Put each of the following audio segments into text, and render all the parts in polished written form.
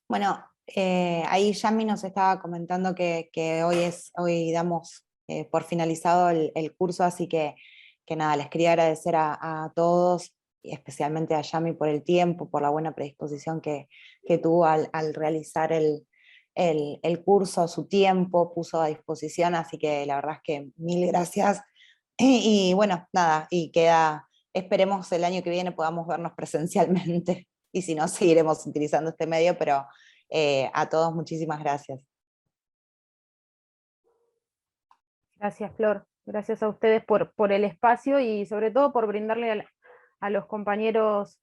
Bueno, ahí Yami nos estaba comentando que hoy damos por finalizado el curso, así que nada, les quería agradecer a todos, y especialmente a Yami por el tiempo, por la buena predisposición que tuvo al realizar el curso, su tiempo puso a disposición, así que la verdad es que mil gracias. Y bueno, nada, esperemos el año que viene podamos vernos presencialmente, y si no, seguiremos utilizando este medio, pero a todos muchísimas gracias. Gracias, Flor. Gracias a ustedes por el espacio y sobre todo por brindarle a los compañeros,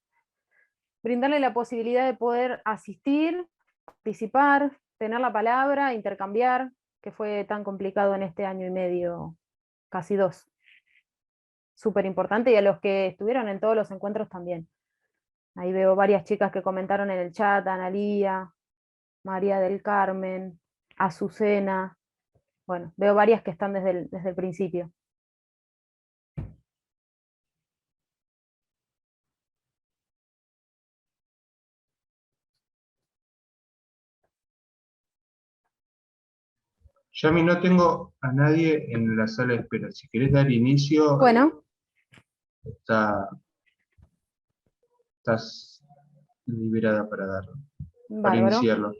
brindarle la posibilidad de poder asistir, participar, tener la palabra, intercambiar, que fue tan complicado en este año y medio, casi dos. Súper importante, y a los que estuvieron en todos los encuentros también. Ahí veo varias chicas que comentaron en el chat: Analía, María del Carmen, Azucena. Bueno, veo varias que están desde el principio. Yami, no tengo a nadie en la sala de espera. Si querés dar inicio, Bueno, estás liberada para darlo, para bárbaro. iniciarlo.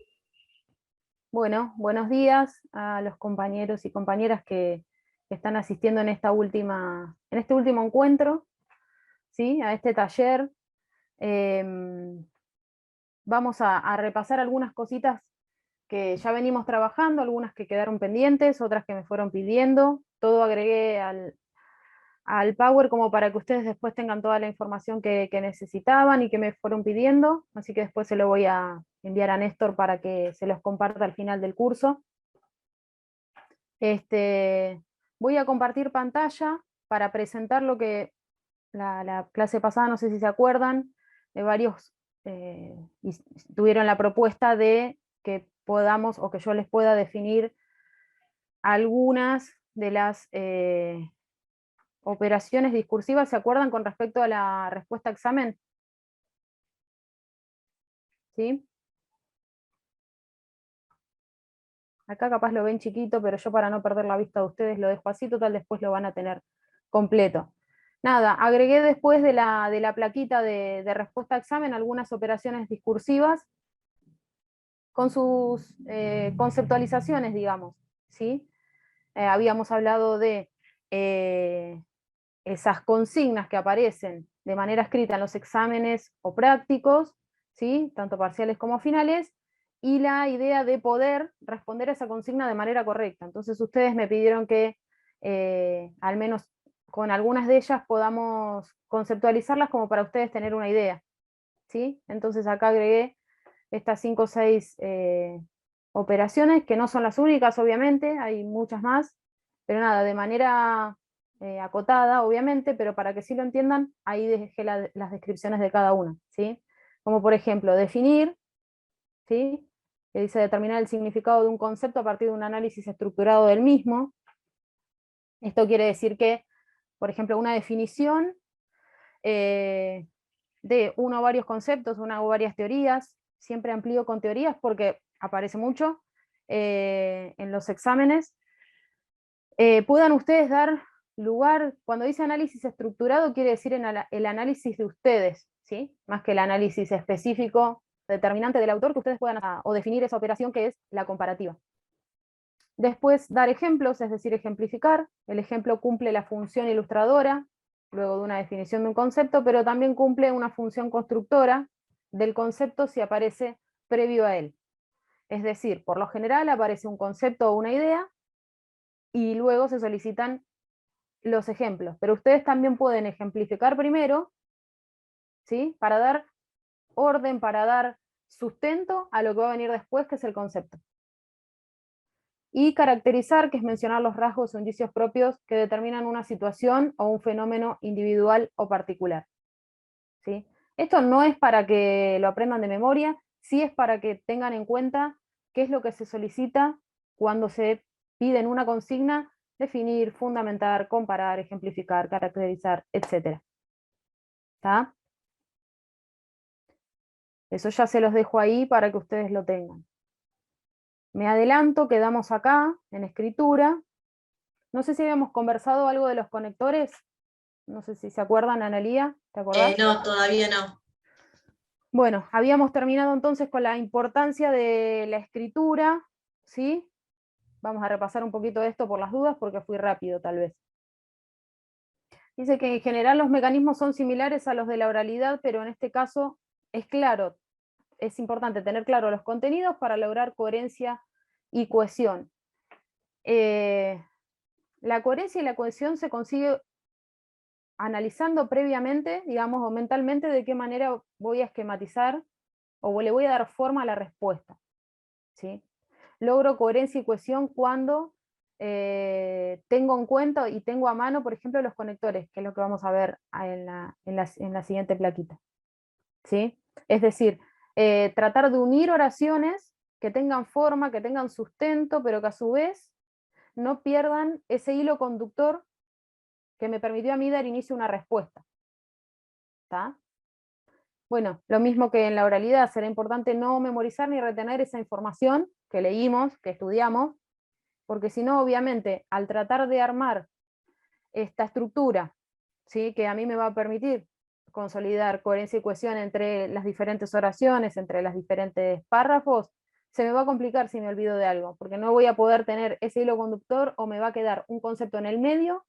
Bueno, buenos días a los compañeros y compañeras que están asistiendo en este último encuentro, ¿sí? A este taller. Vamos a repasar algunas cositas que ya venimos trabajando, algunas que quedaron pendientes, otras que me fueron pidiendo. Todo agregué al Power como para que ustedes después tengan toda la información que necesitaban y que me fueron pidiendo, así que después se lo voy a enviar a Néstor para que se los comparta al final del curso. Voy a compartir pantalla para presentar lo que la clase pasada, no sé si se acuerdan, de varios tuvieron la propuesta de que podamos, o que yo les pueda definir algunas de las operaciones discursivas. ¿Se acuerdan con respecto a la respuesta a examen? ¿Sí? Acá capaz lo ven chiquito, pero yo, para no perder la vista de ustedes, lo dejo así, total después lo van a tener completo. Nada, agregué después de la plaquita de respuesta a examen algunas operaciones discursivas con sus conceptualizaciones, digamos, ¿sí? Habíamos hablado de esas consignas que aparecen de manera escrita en los exámenes o prácticos, ¿sí? Tanto parciales como finales, y la idea de poder responder a esa consigna de manera correcta. Entonces ustedes me pidieron que al menos con algunas de ellas podamos conceptualizarlas como para ustedes tener una idea, ¿sí? Entonces acá agregué estas 5 o 6 operaciones, que no son las únicas, obviamente, hay muchas más, pero nada, de manera acotada, obviamente, pero para que sí lo entiendan, ahí dejé las descripciones de cada una, ¿sí? Como por ejemplo, definir, ¿sí? Que dice determinar el significado de un concepto a partir de un análisis estructurado del mismo. Esto quiere decir que, por ejemplo, una definición de uno o varios conceptos, una o varias teorías, siempre amplío con teorías porque aparece mucho en los exámenes. Puedan ustedes dar lugar, cuando dice análisis estructurado, quiere decir el análisis de ustedes, ¿sí? Más que el análisis específico, determinante del autor, que ustedes puedan o definir esa operación que es la comparativa. Después, dar ejemplos, es decir, ejemplificar. El ejemplo cumple la función ilustradora, luego de una definición de un concepto, pero también cumple una función constructora del concepto si aparece previo a él. Es decir, por lo general aparece un concepto o una idea y luego se solicitan los ejemplos, pero ustedes también pueden ejemplificar primero, ¿sí? Para dar orden, para dar sustento a lo que va a venir después, que es el concepto. Y caracterizar, que es mencionar los rasgos o indicios propios que determinan una situación o un fenómeno individual o particular, ¿sí? Esto no es para que lo aprendan de memoria, sí es para que tengan en cuenta qué es lo que se solicita cuando se pide en una consigna: definir, fundamentar, comparar, ejemplificar, caracterizar, etc. ¿Está? Eso ya se los dejo ahí para que ustedes lo tengan. Me adelanto, quedamos acá en escritura. No sé si habíamos conversado algo de los conectores. No sé si se acuerdan, Analía, ¿te acordás? No, todavía no. Bueno, habíamos terminado entonces con la importancia de la escritura, ¿sí? Vamos a repasar un poquito de esto por las dudas, porque fui rápido tal vez. Dice que en general los mecanismos son similares a los de la oralidad, pero en este caso es claro, es importante tener claro los contenidos para lograr coherencia y cohesión. La coherencia y la cohesión se consigue analizando previamente, digamos, o mentalmente, de qué manera voy a esquematizar o le voy a dar forma a la respuesta, ¿sí? Logro coherencia y cohesión cuando tengo en cuenta y tengo a mano, por ejemplo, los conectores, que es lo que vamos a ver en la siguiente plaquita, ¿sí? Es decir, tratar de unir oraciones que tengan forma, que tengan sustento, pero que a su vez no pierdan ese hilo conductor que me permitió a mí dar inicio a una respuesta. ¿Está? Bueno, lo mismo que en la oralidad, será importante no memorizar ni retener esa información que leímos, que estudiamos, porque si no, obviamente, al tratar de armar esta estructura, ¿sí?, que a mí me va a permitir consolidar coherencia y cohesión entre las diferentes oraciones, entre los diferentes párrafos, se me va a complicar si me olvido de algo, porque no voy a poder tener ese hilo conductor o me va a quedar un concepto en el medio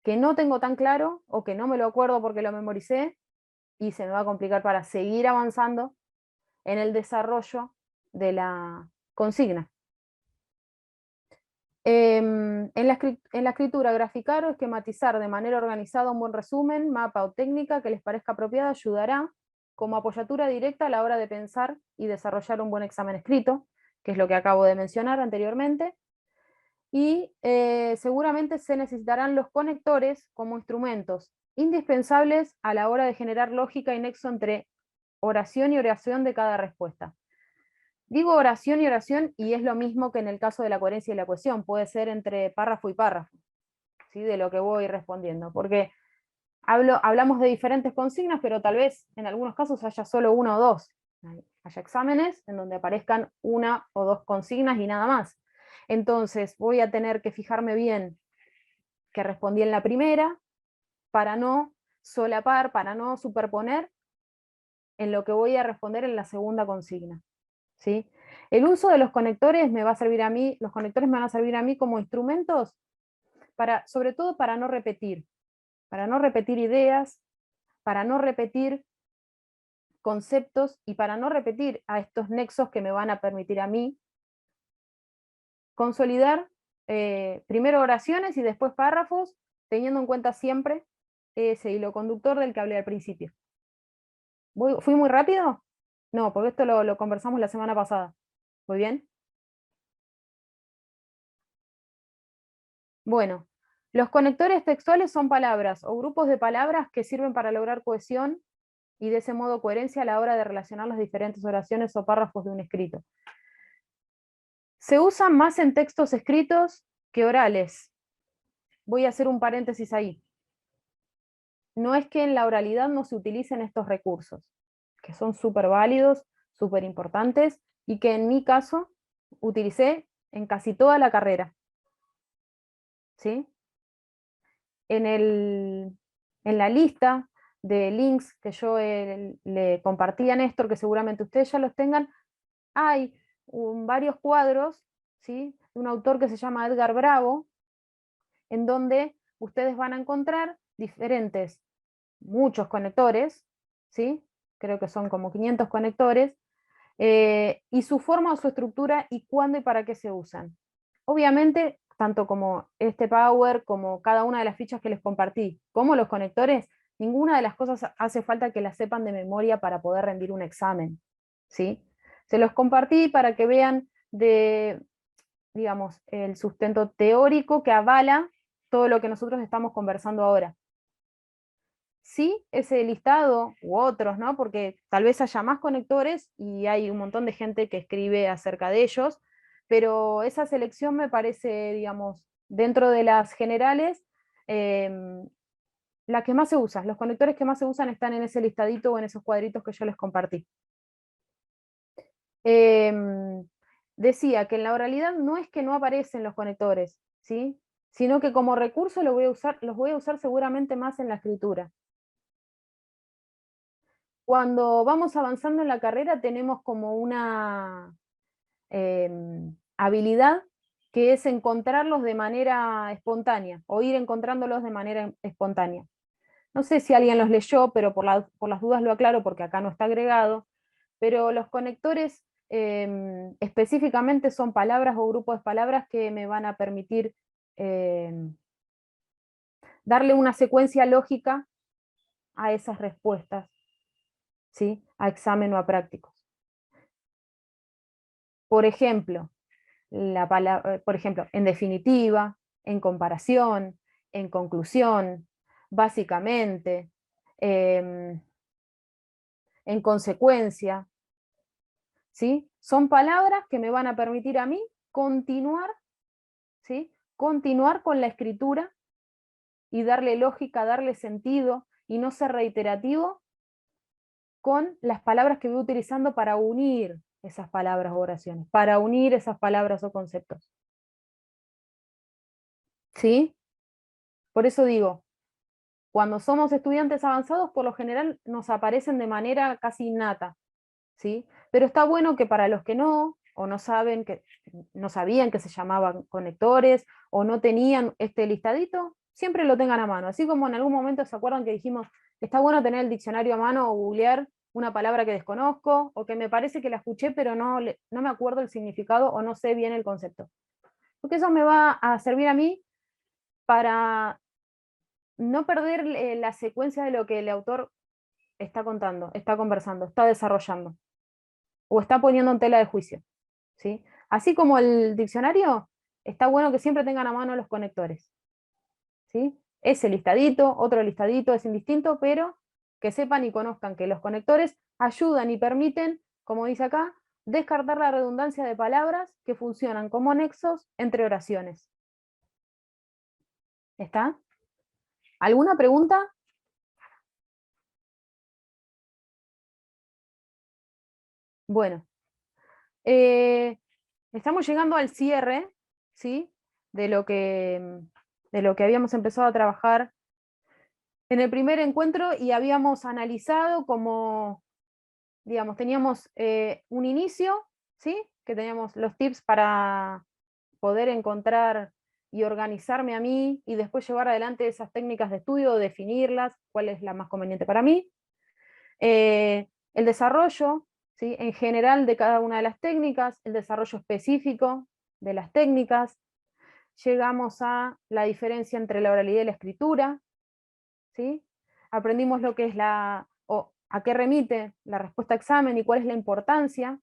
que no tengo tan claro o que no me lo acuerdo porque lo memoricé y se me va a complicar para seguir avanzando en el desarrollo de la consigna. En la escritura, graficar o esquematizar de manera organizada un buen resumen, mapa o técnica que les parezca apropiada ayudará como apoyatura directa a la hora de pensar y desarrollar un buen examen escrito, que es lo que acabo de mencionar anteriormente. Y seguramente se necesitarán los conectores como instrumentos indispensables a la hora de generar lógica y nexo entre oración y oración de cada respuesta. Digo oración y oración y es lo mismo que en el caso de la coherencia y la cohesión, puede ser entre párrafo y párrafo, ¿sí?, de lo que voy respondiendo, porque hablamos de diferentes consignas, pero tal vez en algunos casos haya solo una o dos, haya exámenes en donde aparezcan una o dos consignas y nada más. Entonces voy a tener que fijarme bien que respondí en la primera, para no solapar, para no superponer en lo que voy a responder en la segunda consigna, ¿sí? El uso de los conectores me va a servir a mí, los conectores me van a servir a mí como instrumentos, sobre todo para no repetir ideas, para no repetir conceptos y para no repetir a estos nexos que me van a permitir a mí consolidar primero oraciones y después párrafos, teniendo en cuenta siempre ese hilo conductor del que hablé al principio. ¿Fui muy rápido? No, porque esto lo conversamos la semana pasada. ¿Muy bien? Bueno, los conectores textuales son palabras o grupos de palabras que sirven para lograr cohesión y de ese modo coherencia a la hora de relacionar las diferentes oraciones o párrafos de un escrito. Se usan más en textos escritos que orales. Voy a hacer un paréntesis ahí. No es que en la oralidad no se utilicen estos recursos, que son súper válidos, súper importantes, y que en mi caso utilicé en casi toda la carrera. ¿Sí? En la lista de links que yo le compartí a Néstor, que seguramente ustedes ya los tengan, hay varios cuadros, ¿sí?, de un autor que se llama Edgar Bravo, en donde ustedes van a encontrar muchos conectores, ¿sí?, creo que son como 500 conectores, y su forma o su estructura y cuándo y para qué se usan. Obviamente, tanto como este Power, como cada una de las fichas que les compartí, como los conectores, ninguna de las cosas hace falta que las sepan de memoria para poder rendir un examen, ¿sí? Se los compartí para que vean digamos, el sustento teórico que avala todo lo que nosotros estamos conversando ahora. Sí, ese listado u otros, ¿no?, porque tal vez haya más conectores y hay un montón de gente que escribe acerca de ellos, pero esa selección me parece, digamos, dentro de las generales, la que más se usa. Los conectores que más se usan están en ese listadito o en esos cuadritos que yo les compartí. Decía que en la oralidad no es que no aparecen los conectores, ¿sí? Sino que como recurso los voy a usar seguramente más en la escritura. Cuando vamos avanzando en la carrera tenemos como una habilidad que es encontrarlos de manera espontánea, o ir encontrándolos de manera espontánea. No sé si alguien los leyó, pero por las dudas lo aclaro porque acá no está agregado, pero los conectores específicamente son palabras o grupos de palabras que me van a permitir darle una secuencia lógica a esas respuestas, ¿sí? A examen o a prácticos. Por ejemplo, en definitiva, en comparación, en conclusión, básicamente, en consecuencia, ¿sí? Son palabras que me van a permitir a mí continuar, ¿sí? Continuar con la escritura y darle lógica, darle sentido y no ser reiterativo con las palabras que voy utilizando para unir esas palabras o oraciones, para unir esas palabras o conceptos. ¿Sí? Por eso digo, cuando somos estudiantes avanzados, por lo general nos aparecen de manera casi innata, ¿sí? Pero está bueno que para los que no, o no sabían que se llamaban conectores, o no tenían este listadito, siempre lo tengan a mano. Así como en algún momento se acuerdan que dijimos, está bueno tener el diccionario a mano o googlear una palabra que desconozco, o que me parece que la escuché, pero no me acuerdo el significado, o no sé bien el concepto. Porque eso me va a servir a mí para no perder la secuencia de lo que el autor está contando, está conversando, está desarrollando, o está poniendo en tela de juicio, ¿sí? Así como el diccionario, está bueno que siempre tengan a mano los conectores, ¿sí? Ese listadito, otro listadito, es indistinto, pero que sepan y conozcan que los conectores ayudan y permiten, como dice acá, descartar la redundancia de palabras que funcionan como nexos entre oraciones. ¿Está? ¿Alguna pregunta? Bueno, estamos llegando al cierre, ¿sí? de lo que habíamos empezado a trabajar en el primer encuentro y habíamos analizado como, digamos, teníamos un inicio, ¿sí? Que teníamos los tips para poder encontrar y organizarme a mí y después llevar adelante esas técnicas de estudio, definirlas, cuál es la más conveniente para mí. El desarrollo, ¿sí? En general de cada una de las técnicas, el desarrollo específico de las técnicas. Llegamos a la diferencia entre la oralidad y la escritura, ¿sí? Aprendimos lo que es a qué remite la respuesta a examen y cuál es la importancia,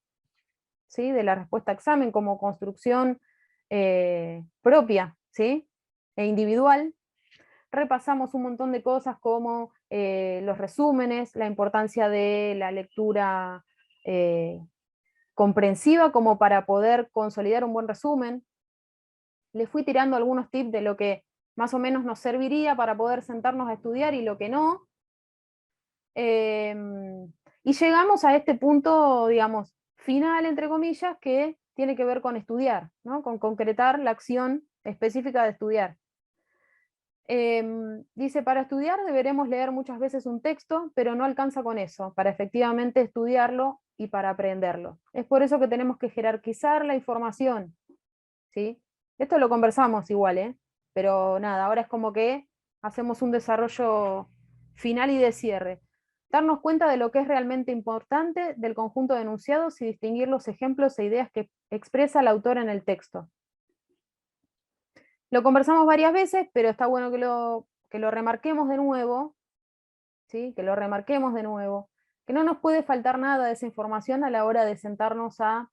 ¿sí? de la respuesta a examen como construcción propia, ¿sí? e individual. Repasamos un montón de cosas como los resúmenes, la importancia de la lectura comprensiva como para poder consolidar un buen resumen. Les fui tirando algunos tips de lo que más o menos nos serviría para poder sentarnos a estudiar y lo que no. Y llegamos a este punto, digamos, final, entre comillas, que tiene que ver con estudiar, ¿no? Con concretar la acción específica de estudiar. Dice, para estudiar deberemos leer muchas veces un texto, pero no alcanza con eso, para efectivamente estudiarlo y para aprenderlo. Es por eso que tenemos que jerarquizar la información, ¿sí? Esto lo conversamos igual, ¿eh? Pero nada, ahora es como que hacemos un desarrollo final y de cierre. Darnos cuenta de lo que es realmente importante del conjunto de enunciados y distinguir los ejemplos e ideas que expresa el autor en el texto. Lo conversamos varias veces, pero está bueno que lo remarquemos de nuevo, ¿sí? Que lo remarquemos de nuevo, que no nos puede faltar nada de esa información a la hora de sentarnos a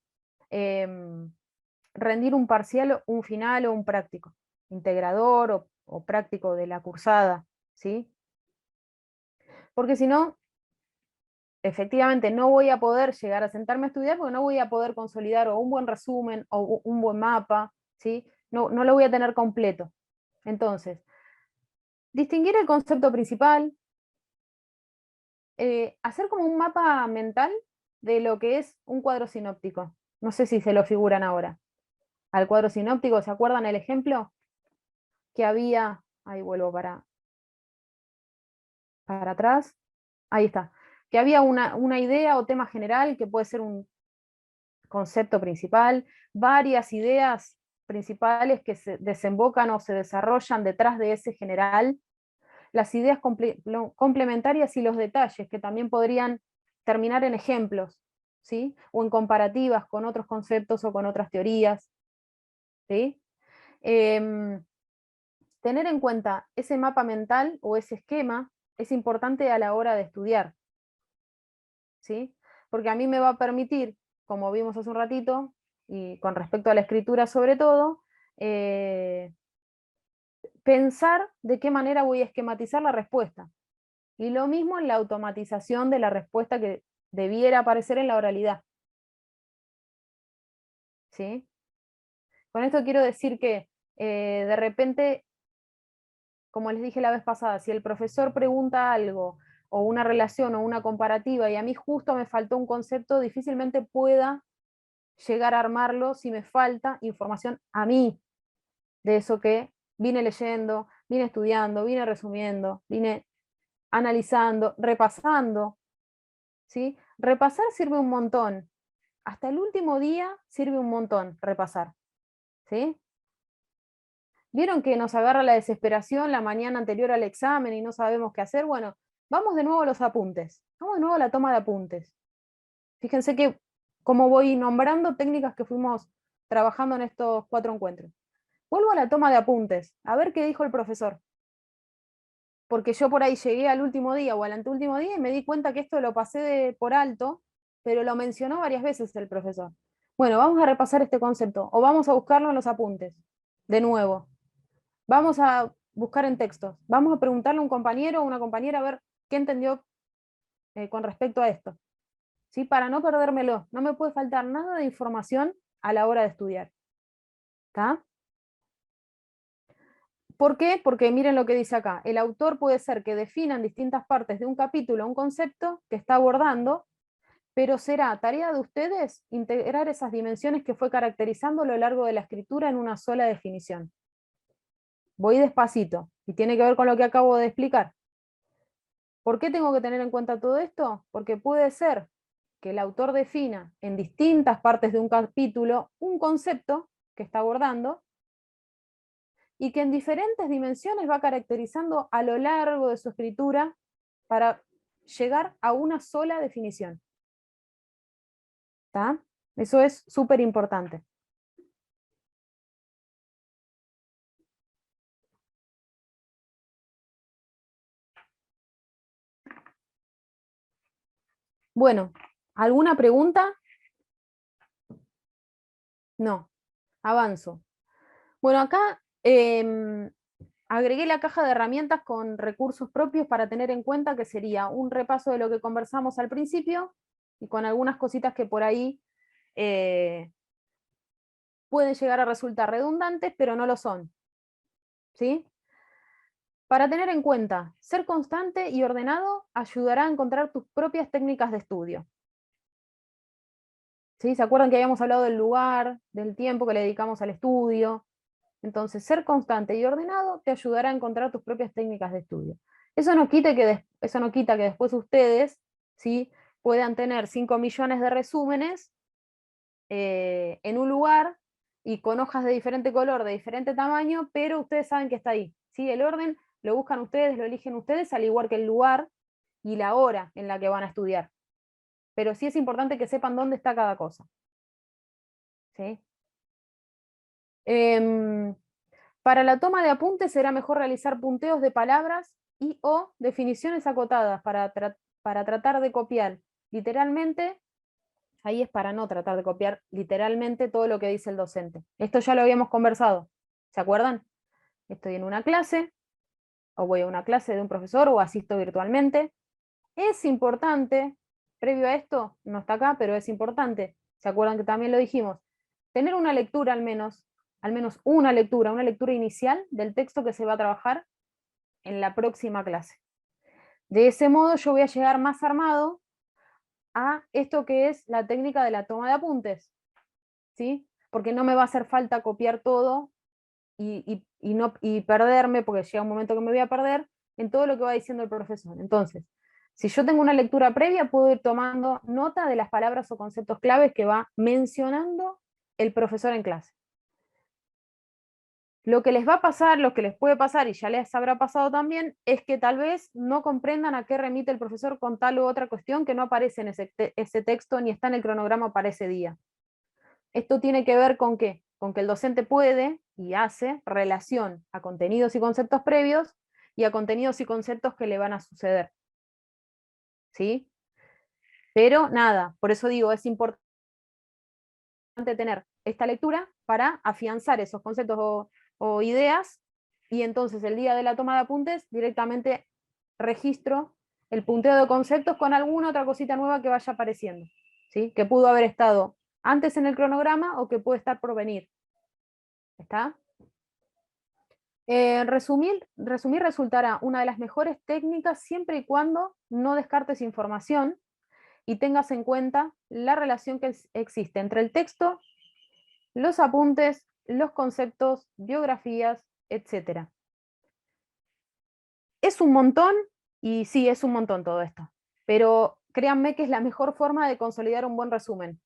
rendir un parcial, un final o un práctico, integrador o práctico de la cursada, ¿sí? Porque si no, efectivamente no voy a poder llegar a sentarme a estudiar porque no voy a poder consolidar o un buen resumen o un buen mapa, ¿sí? No lo voy a tener completo. Entonces, distinguir el concepto principal, hacer como un mapa mental de lo que es un cuadro sinóptico. No sé si se lo figuran ahora. Al cuadro sinóptico, ¿se acuerdan el ejemplo? Que había, ahí vuelvo para atrás, ahí está, que había una idea o tema general que puede ser un concepto principal, varias ideas principales que se desembocan o se desarrollan detrás de ese general, las ideas complementarias y los detalles que también podrían terminar en ejemplos, ¿sí? O en comparativas con otros conceptos o con otras teorías, ¿sí? Tener en cuenta ese mapa mental o ese esquema es importante a la hora de estudiar, ¿sí? Porque a mí me va a permitir, como vimos hace un ratito, y con respecto a la escritura sobre todo, pensar de qué manera voy a esquematizar la respuesta. Y lo mismo en la automatización de la respuesta que debiera aparecer en la oralidad, ¿sí? Con esto quiero decir que de repente, como les dije la vez pasada, si el profesor pregunta algo, o una relación, o una comparativa, y a mí justo me faltó un concepto, difícilmente pueda llegar a armarlo si me falta información a mí, de eso que vine leyendo, vine estudiando, vine resumiendo, vine analizando, repasando, ¿sí? Repasar sirve un montón. Hasta el último día sirve un montón repasar, ¿sí? ¿Vieron que nos agarra la desesperación la mañana anterior al examen y no sabemos qué hacer? Bueno, vamos de nuevo a los apuntes. Vamos de nuevo a la toma de apuntes. Fíjense que como voy nombrando técnicas que fuimos trabajando en estos 4 encuentros. Vuelvo a la toma de apuntes, a ver qué dijo el profesor. Porque yo por ahí llegué al último día o al anteúltimo día y me di cuenta que esto lo pasé por alto, pero lo mencionó varias veces el profesor. Bueno, vamos a repasar este concepto, o vamos a buscarlo en los apuntes, de nuevo. Vamos a buscar en textos, vamos a preguntarle a un compañero o una compañera a ver qué entendió con respecto a esto. ¿Sí? Para no perdérmelo, no me puede faltar nada de información a la hora de estudiar. ¿Está? ¿Por qué? Porque miren lo que dice acá. El autor puede ser que defina en distintas partes de un capítulo un concepto que está abordando, pero será tarea de ustedes integrar esas dimensiones que fue caracterizando a lo largo de la escritura en una sola definición. Voy despacito, y tiene que ver con lo que acabo de explicar. ¿Por qué tengo que tener en cuenta todo esto? Porque puede ser que el autor defina en distintas partes de un capítulo un concepto que está abordando, y que en diferentes dimensiones va caracterizando a lo largo de su escritura para llegar a una sola definición. ¿Está? Eso es súper importante. Bueno, ¿alguna pregunta? No, avanzo. Bueno, acá agregué la caja de herramientas con recursos propios para tener en cuenta, que sería un repaso de lo que conversamos al principio y con algunas cositas que por ahí pueden llegar a resultar redundantes, pero no lo son. ¿Sí? Para tener en cuenta, ser constante y ordenado ayudará a encontrar tus propias técnicas de estudio. ¿Sí? ¿Se acuerdan que habíamos hablado del lugar, del tiempo que le dedicamos al estudio? Entonces, ser constante y ordenado te ayudará a encontrar tus propias técnicas de estudio. Eso no quita que después ustedes, ¿sí?, puedan tener 5 millones de resúmenes en un lugar y con hojas de diferente color, de diferente tamaño, pero ustedes saben que está ahí. ¿Sí? El orden lo buscan ustedes, lo eligen ustedes, al igual que el lugar y la hora en la que van a estudiar. Pero sí es importante que sepan dónde está cada cosa. ¿Sí? Para la toma de apuntes será mejor realizar punteos de palabras y o definiciones acotadas para tratar de copiar literalmente. Ahí es para no tratar de copiar literalmente todo lo que dice el docente. Esto ya lo habíamos conversado, ¿se acuerdan? Estoy en una clase, o voy a una clase de un profesor, o asisto virtualmente. Es importante, previo a esto, no está acá, pero es importante, ¿se acuerdan que también lo dijimos? Tener una lectura al menos una lectura inicial del texto que se va a trabajar en la próxima clase. De ese modo yo voy a llegar más armado a esto que es la técnica de la toma de apuntes, ¿sí? Porque no me va a hacer falta copiar todo y perderme, porque llega un momento que me voy a perder en todo lo que va diciendo el profesor. Entonces, si yo tengo una lectura previa, puedo ir tomando nota de las palabras o conceptos claves que va mencionando el profesor en clase. Lo que les va a pasar, lo que les puede pasar, y ya les habrá pasado también, es que tal vez no comprendan a qué remite el profesor con tal u otra cuestión que no aparece en ese texto ni está en el cronograma para ese día. Esto tiene que ver con qué? Con que el docente puede y hace relación a contenidos y conceptos previos y a contenidos y conceptos que le van a suceder. ¿Sí? Pero nada, por eso digo, es importante tener esta lectura para afianzar esos conceptos o ideas, y entonces el día de la toma de apuntes directamente registro el punteo de conceptos con alguna otra cosita nueva que vaya apareciendo, ¿sí? Que pudo haber estado antes en el cronograma o que puede estar por venir. ¿Está? Resumir resultará una de las mejores técnicas siempre y cuando no descartes información y tengas en cuenta la relación que existe entre el texto, los apuntes, los conceptos, biografías, etc. Es un montón, y sí, es un montón todo esto, pero créanme que es la mejor forma de consolidar un buen resumen.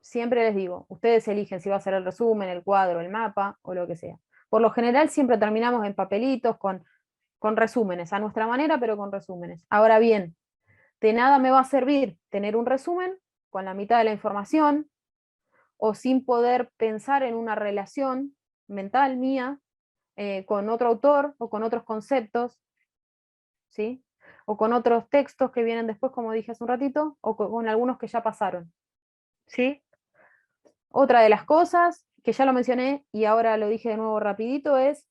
Siempre les digo, ustedes eligen si va a ser el resumen, el cuadro, el mapa o lo que sea. Por lo general siempre terminamos en papelitos con resúmenes, a nuestra manera, pero con resúmenes. Ahora bien, de nada me va a servir tener un resumen con la mitad de la información o sin poder pensar en una relación mental mía con otro autor o con otros conceptos, ¿sí? O con otros textos que vienen después, como dije hace un ratito, o con algunos que ya pasaron, ¿sí? Otra de las cosas, que ya lo mencioné y ahora lo dije de nuevo rapidito, es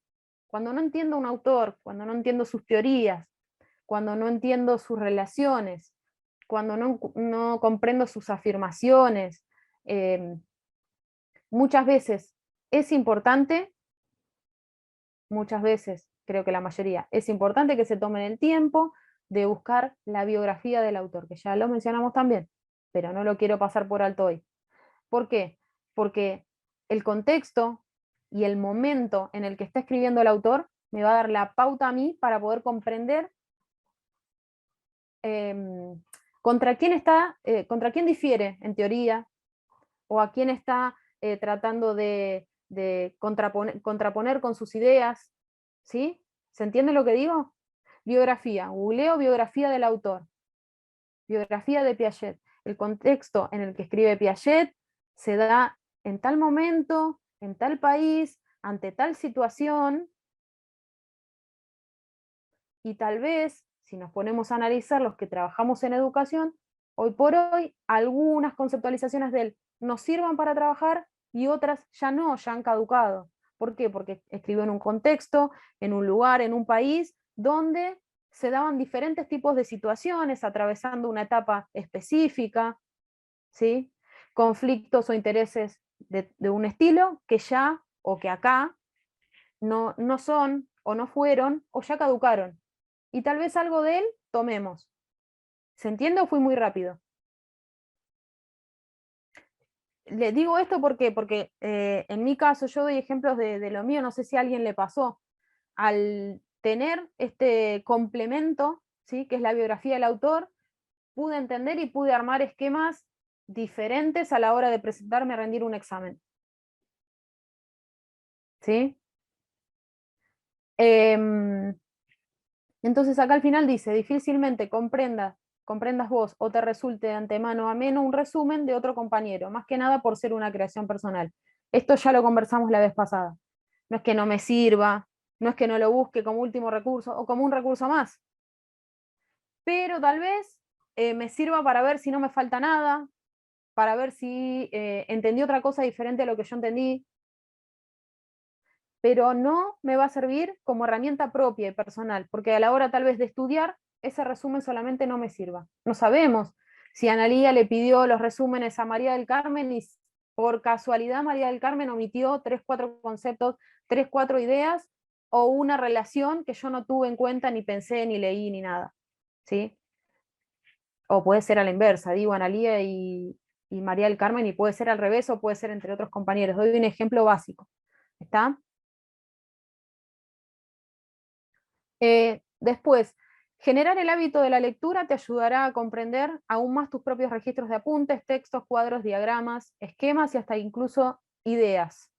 cuando no entiendo un autor, cuando no entiendo sus teorías, cuando no entiendo sus relaciones, cuando no comprendo sus afirmaciones, muchas veces es importante, muchas veces, creo que la mayoría, es importante que se tomen el tiempo de buscar la biografía del autor, que ya lo mencionamos también, pero no lo quiero pasar por alto hoy. ¿Por qué? Porque el contexto y el momento en el que está escribiendo el autor me va a dar la pauta a mí para poder comprender contra quién difiere en teoría, o a quién está tratando de contraponer con sus ideas, ¿sí? ¿Se entiende lo que digo? Biografía, googleo biografía del autor, biografía de Piaget. El contexto en el que escribe Piaget se da en tal momento, en tal país, ante tal situación, y tal vez, si nos ponemos a analizar los que trabajamos en educación, hoy por hoy algunas conceptualizaciones de él nos sirvan para trabajar y otras ya no, ya han caducado. ¿Por qué? Porque escribió en un contexto, en un lugar, en un país, donde se daban diferentes tipos de situaciones, atravesando una etapa específica, ¿sí? Conflictos o intereses de un estilo que ya, o que acá, no son, o no fueron, o ya caducaron. Y tal vez algo de él tomemos. ¿Se entiende o fui muy rápido? Le digo esto porque en mi caso yo doy ejemplos de lo mío, no sé si a alguien le pasó. Al tener este complemento, ¿sí? Que es la biografía del autor, pude entender y pude armar esquemas diferentes a la hora de presentarme a rendir un examen. ¿Sí? Entonces acá al final dice, difícilmente comprendas vos o te resulte de antemano ameno un resumen de otro compañero, más que nada por ser una creación personal. Esto ya lo conversamos la vez pasada. No es que no me sirva, no es que no lo busque como último recurso o como un recurso más, pero tal vez me sirva para ver si no me falta nada, para ver si entendí otra cosa diferente a lo que yo entendí, pero no me va a servir como herramienta propia y personal, porque a la hora tal vez de estudiar, ese resumen solamente no me sirva. No sabemos si Analía le pidió los resúmenes a María del Carmen y por casualidad María del Carmen omitió 3, 4 conceptos, 3, 4 ideas, o una relación que yo no tuve en cuenta, ni pensé, ni leí, ni nada. ¿Sí? o puede ser a la inversa, digo Analía y María del Carmen, y puede ser al revés o puede ser entre otros compañeros. Doy un ejemplo básico. ¿Está? Después, generar el hábito de la lectura te ayudará a comprender aún más tus propios registros de apuntes, textos, cuadros, diagramas, esquemas y hasta incluso ideas.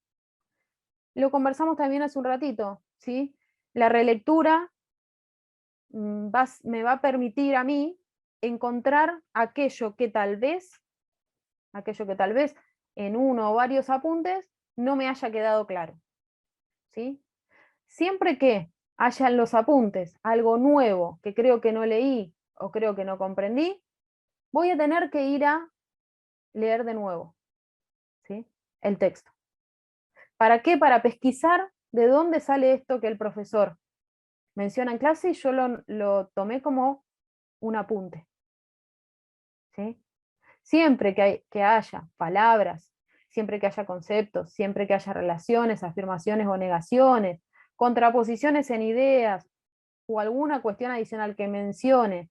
Lo conversamos también hace un ratito, ¿sí? La relectura me va a permitir a mí encontrar aquello que tal vez en uno o varios apuntes no me haya quedado claro, ¿sí? Siempre que haya en los apuntes algo nuevo que creo que no leí o creo que no comprendí, voy a tener que ir a leer de nuevo, ¿sí? El texto. ¿Para qué? Para pesquisar de dónde sale esto que el profesor menciona en clase y yo lo tomé como un apunte, ¿sí? Siempre que haya palabras, siempre que haya conceptos, siempre que haya relaciones, afirmaciones o negaciones, contraposiciones en ideas o alguna cuestión adicional que mencione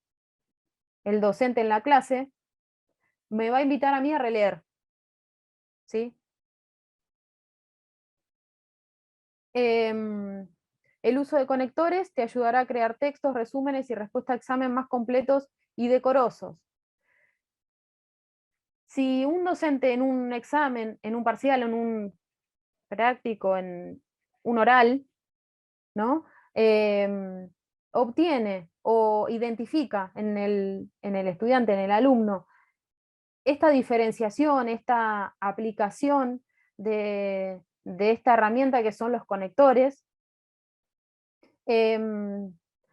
el docente en la clase, me va a invitar a mí a releer, ¿sí? El uso de conectores te ayudará a crear textos, resúmenes y respuestas a examen más completos y decorosos. Si un docente en un examen, en un parcial, en un práctico, en un oral, ¿no? Obtiene o identifica en el estudiante, en el alumno, esta diferenciación, esta aplicación de esta herramienta que son los conectores,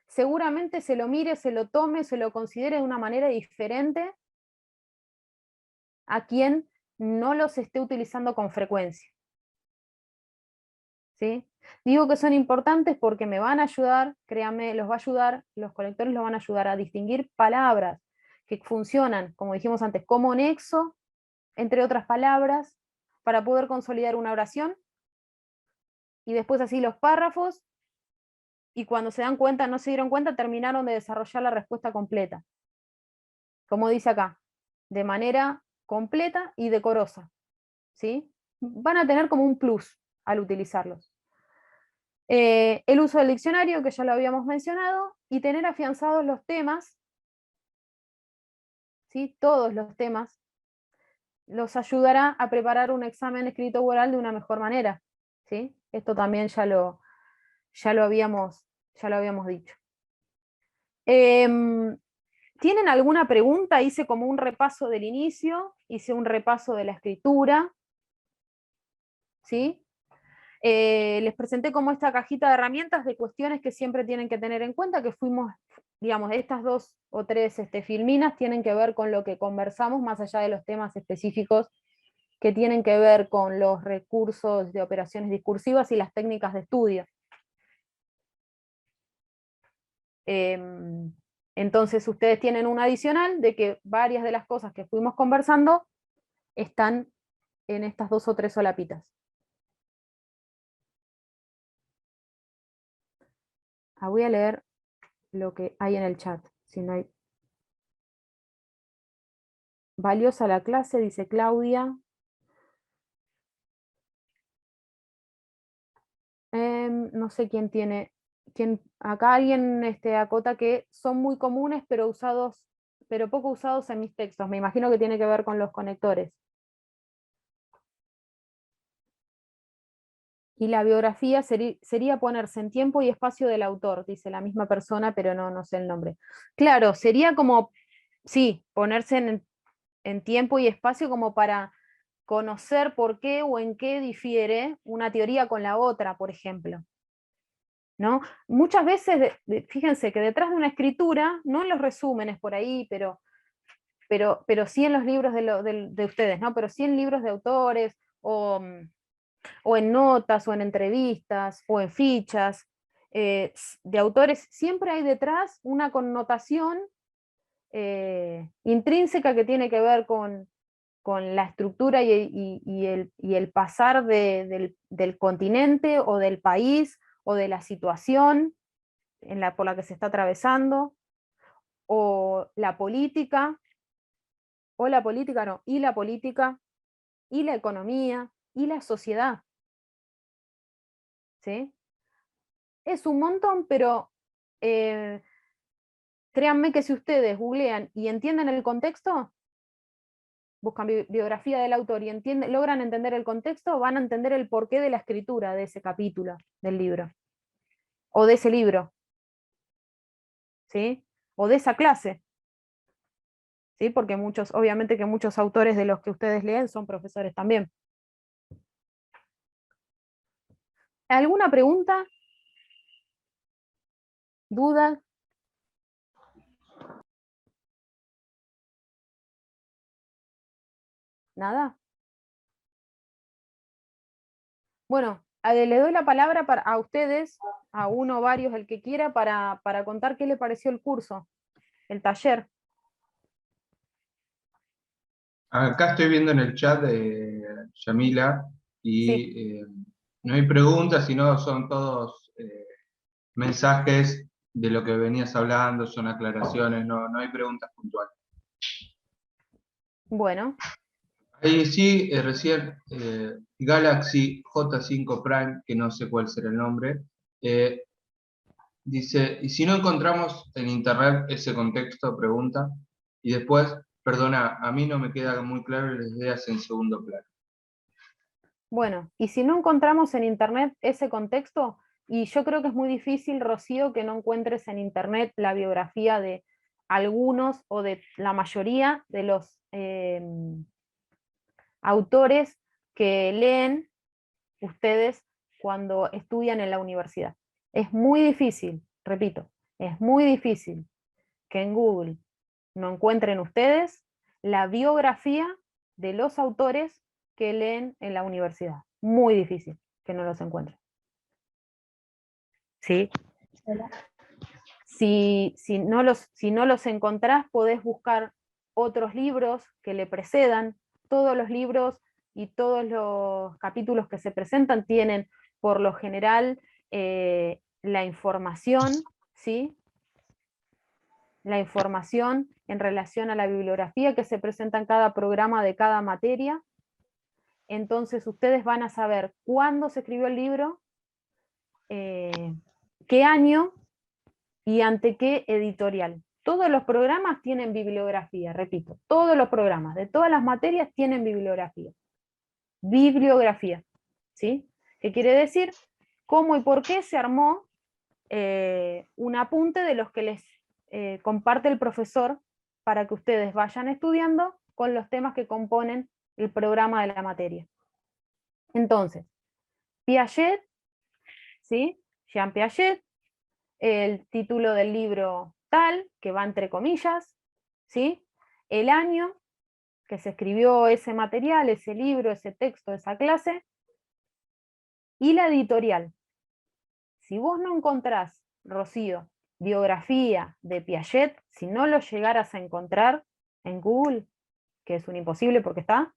seguramente se lo mire, se lo tome, se lo considere de una manera diferente a quien no los esté utilizando con frecuencia. ¿Sí? Digo que son importantes porque me van a ayudar, créanme, los va a ayudar, los conectores los van a ayudar a distinguir palabras que funcionan, como dijimos antes, como nexo, entre otras palabras, para poder consolidar una oración, y después así los párrafos, y cuando se dan cuenta, no se dieron cuenta, terminaron de desarrollar la respuesta completa. Como dice acá, de manera completa y decorosa, ¿sí? Van a tener como un plus al utilizarlos. El uso del diccionario, que ya lo habíamos mencionado, y tener afianzados los temas, ¿sí? Todos los temas, los ayudará a preparar un examen escrito o oral de una mejor manera, ¿sí? Esto también ya lo habíamos dicho. ¿Tienen alguna pregunta? Hice como un repaso del inicio, hice un repaso de la escritura, ¿sí? Les presenté como esta cajita de herramientas de cuestiones que siempre tienen que tener en cuenta, que fuimos, digamos, estas 2 o 3 filminas tienen que ver con lo que conversamos, más allá de los temas específicos que tienen que ver con los recursos de operaciones discursivas y las técnicas de estudio. Entonces ustedes tienen un adicional de que varias de las cosas que fuimos conversando están en estas 2 o 3 solapitas. Voy a leer lo que hay en el chat, si no hay. Valiosa la clase, dice Claudia. No sé quién tiene. Acá alguien acota que son muy comunes, pero poco usados en mis textos. Me imagino que tiene que ver con los conectores. Y la biografía sería ponerse en tiempo y espacio del autor, dice la misma persona, pero no sé el nombre. Claro, sería como, sí, ponerse en tiempo y espacio como para conocer por qué o en qué difiere una teoría con la otra, por ejemplo, ¿no? Muchas veces, fíjense que detrás de una escritura, no en los resúmenes por ahí, pero sí en los libros de ustedes, ¿no? Pero sí en libros de autores, o en notas, o en entrevistas, o en fichas de autores, siempre hay detrás una connotación intrínseca que tiene que ver con la estructura y el pasar del continente o del país o de la situación por la que se está atravesando, o la política, y la política, y la economía, y la sociedad. ¿Sí? Es un montón, pero créanme que si ustedes googlean y entienden el contexto, buscan biografía del autor y logran entender el contexto, van a entender el porqué de la escritura de ese capítulo del libro, o de ese libro, ¿sí? O de esa clase, ¿sí? Porque obviamente que muchos autores de los que ustedes leen son profesores también. ¿Alguna pregunta? ¿Duda? ¿Nada? Bueno, le doy la palabra a ustedes, a uno o varios, el que quiera, para contar qué le pareció el curso, el taller. Acá estoy viendo en el chat de Yamila Sí, y no hay preguntas, sino son todos mensajes de lo que venías hablando, son aclaraciones, no hay preguntas puntuales. bueno, Ahí sí, recién Galaxy J5 Prime, que no sé cuál será el nombre, eh, dice, ¿y si no encontramos en internet ese contexto? Pregunta. Y después, perdona, a mí no me queda muy claro y les ideas en segundo plano. bueno, y si no encontramos en internet ese contexto, y yo creo que es muy difícil, Rocío, que no encuentres en internet la biografía de algunos o de la mayoría de los autores que leen ustedes cuando estudian en la universidad. Es muy difícil, repito, es muy difícil que en Google no encuentren ustedes la biografía de los autores que leen en la universidad. Muy difícil que no los encuentren. ¿Sí? Si no los encontrás, podés buscar otros libros que le precedan. Todos los libros y todos los capítulos que se presentan tienen, por lo general, la información, ¿sí? La información en relación a la bibliografía que se presenta en cada programa de cada materia. Entonces ustedes van a saber cuándo se escribió el libro, qué año y ante qué editorial. Todos los programas tienen bibliografía, repito, todos los programas de todas las materias tienen bibliografía. Bibliografía, ¿sí? ¿Qué quiere decir? ¿Cómo y por qué se armó un apunte de los que les comparte el profesor para que ustedes vayan estudiando con los temas que componen el programa de la materia? Entonces, Piaget, ¿sí? Jean Piaget, el título del libro tal, que va entre comillas, ¿sí? El año que se escribió ese material, ese libro, ese texto, esa clase, y la editorial. Si vos no encontrás, Rocío, biografía de Piaget, si no lo llegaras a encontrar en Google, que es un imposible porque está,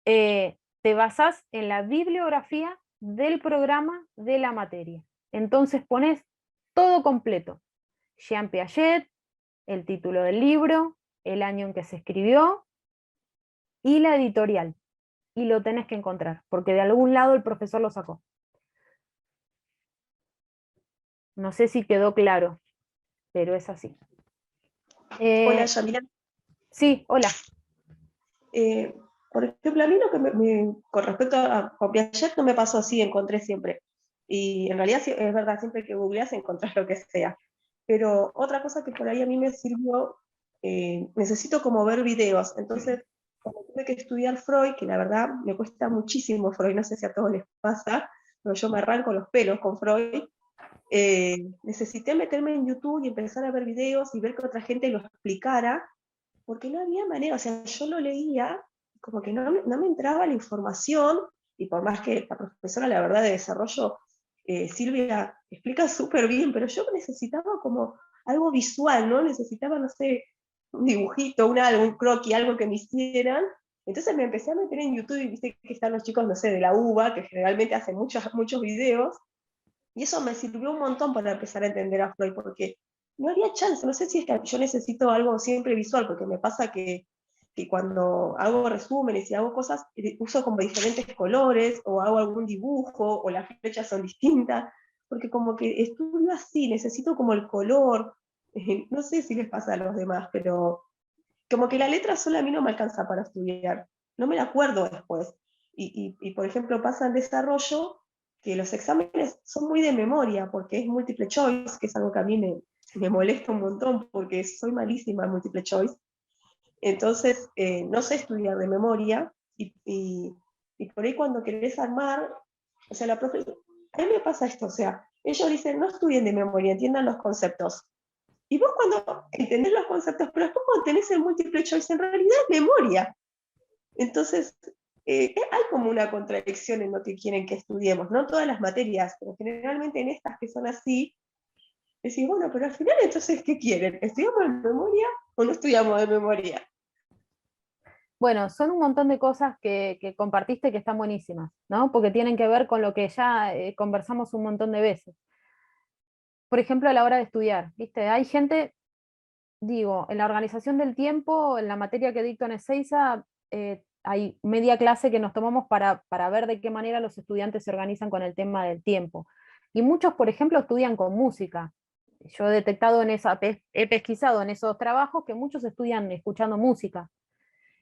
te basás en la bibliografía del programa de la materia. Entonces pones todo completo. Jean Piaget, el título del libro, el año en que se escribió y la editorial. Y lo tenés que encontrar, porque de algún lado el profesor lo sacó. No sé si quedó claro, pero es así. Hola, Yamila. Sí, hola. Por ejemplo, a mí lo que con respecto a con Piaget no me pasó así, encontré siempre. Y en realidad es verdad, siempre que googleas encontrás lo que sea. Pero otra cosa que por ahí a mí me sirvió, necesito como ver videos. Entonces, como tuve que estudiar Freud, que la verdad me cuesta muchísimo Freud, no sé si a todos les pasa, pero yo me arranco los pelos con Freud. Necesité meterme en YouTube y empezar a ver videos y ver que otra gente lo explicara, porque no había manera, o sea, yo lo leía, como que no me entraba la información, y por más que la profesora, la verdad, de desarrollo, Silvia, explica súper bien, pero yo necesitaba como algo visual, ¿no? Necesitaba, no sé, un dibujito, algo, un croquis, algo que me hicieran. Entonces me empecé a meter en YouTube y viste que están los chicos, no sé, de la UBA, que generalmente hacen muchos videos, y eso me sirvió un montón para empezar a entender a Freud, porque no había chance, no sé si es que yo necesito algo siempre visual, porque me pasa que cuando hago resúmenes y hago cosas, uso como diferentes colores, o hago algún dibujo, o las flechas son distintas, porque como que estudio así, necesito como el color, no sé si les pasa a los demás, pero como que la letra sola a mí no me alcanza para estudiar, no me la acuerdo después. Y por ejemplo pasa en desarrollo que los exámenes son muy de memoria, porque es multiple choice, que es algo que a mí me molesta un montón, porque soy malísima en multiple choice. Entonces, no sé estudiar de memoria, y por ahí cuando querés armar, o sea, la profe, a mí me pasa esto, o sea, ellos dicen, no estudien de memoria, entiendan los conceptos. Y vos cuando entendés los conceptos, pero después cuando tenés el multiple choice, en realidad es memoria. Entonces, hay como una contradicción en lo que quieren que estudiemos, no todas las materias, pero generalmente en estas que son así, decís, bueno, pero al final entonces, ¿qué quieren? ¿Estudiamos de memoria o no estudiamos de memoria? Bueno, son un montón de cosas que compartiste que están buenísimas, ¿no? Porque tienen que ver con lo que ya conversamos un montón de veces. Por ejemplo, a la hora de estudiar, ¿viste? Hay gente, digo, en la organización del tiempo, en la materia que dicto en Ezeiza, hay media clase que nos tomamos para ver de qué manera los estudiantes se organizan con el tema del tiempo. Y muchos, por ejemplo, estudian con música. Yo he detectado he pesquisado en esos trabajos que muchos estudian escuchando música.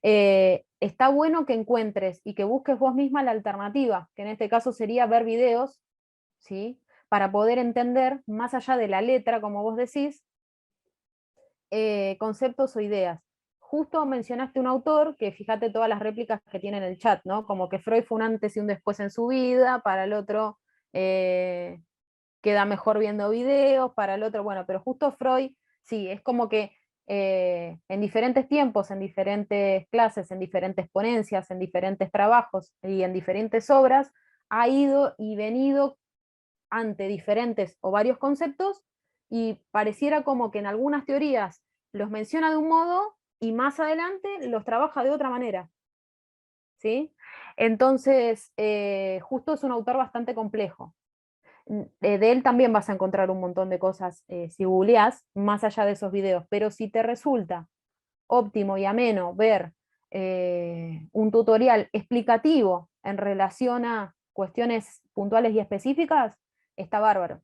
Está bueno que encuentres y que busques vos misma la alternativa, que en este caso sería ver videos, ¿sí? Para poder entender, más allá de la letra, como vos decís, conceptos o ideas. Justo mencionaste un autor, que fíjate todas las réplicas que tiene en el chat, ¿no? Como que Freud fue un antes y un después en su vida, para el otro queda mejor viendo videos, para el otro, bueno, pero justo Freud, sí, es como que en diferentes tiempos, en diferentes clases, en diferentes ponencias, en diferentes trabajos y en diferentes obras, ha ido y venido ante diferentes o varios conceptos, y pareciera como que en algunas teorías los menciona de un modo y más adelante los trabaja de otra manera. ¿Sí? Entonces, justo es un autor bastante complejo. De él también vas a encontrar un montón de cosas si googleás, más allá de esos videos, pero si te resulta óptimo y ameno ver un tutorial explicativo en relación a cuestiones puntuales y específicas, está bárbaro.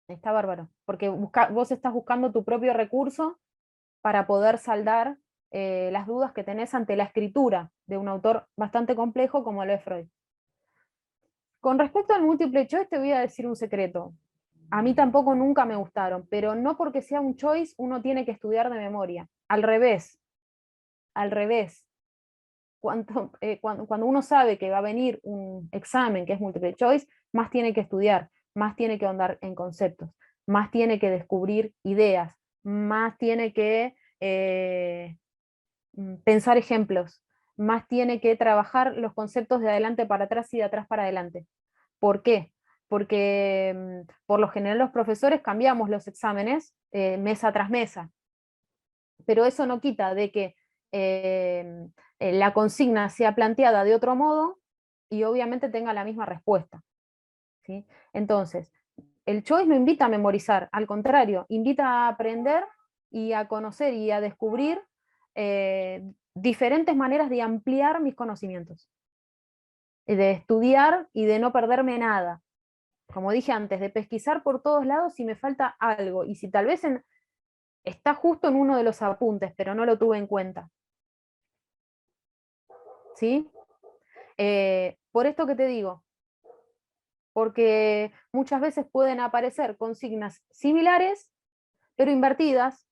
Está bárbaro, porque vos estás buscando tu propio recurso para poder saldar las dudas que tenés ante la escritura de un autor bastante complejo como lo es Freud. Con respecto al múltiple choice, te voy a decir un secreto. A mí tampoco nunca me gustaron, pero no porque sea un choice uno tiene que estudiar de memoria. Al revés, al revés. Cuando uno sabe que va a venir un examen que es multiple choice, más tiene que estudiar, más tiene que ahondar en conceptos, más tiene que descubrir ideas, más tiene que pensar ejemplos, más tiene que trabajar los conceptos de adelante para atrás y de atrás para adelante. ¿Por qué? Porque por lo general los profesores cambiamos los exámenes mesa tras mesa, pero eso no quita de que la consigna sea planteada de otro modo y obviamente tenga la misma respuesta. ¿Sí? Entonces, el choice no invita a memorizar, al contrario, invita a aprender y a conocer y a descubrir diferentes maneras de ampliar mis conocimientos, de estudiar y de no perderme nada. Como dije antes, de pesquisar por todos lados si me falta algo, y si tal vez está justo en uno de los apuntes, pero no lo tuve en cuenta. ¿Sí? Por esto que te digo, porque muchas veces pueden aparecer consignas similares, pero invertidas,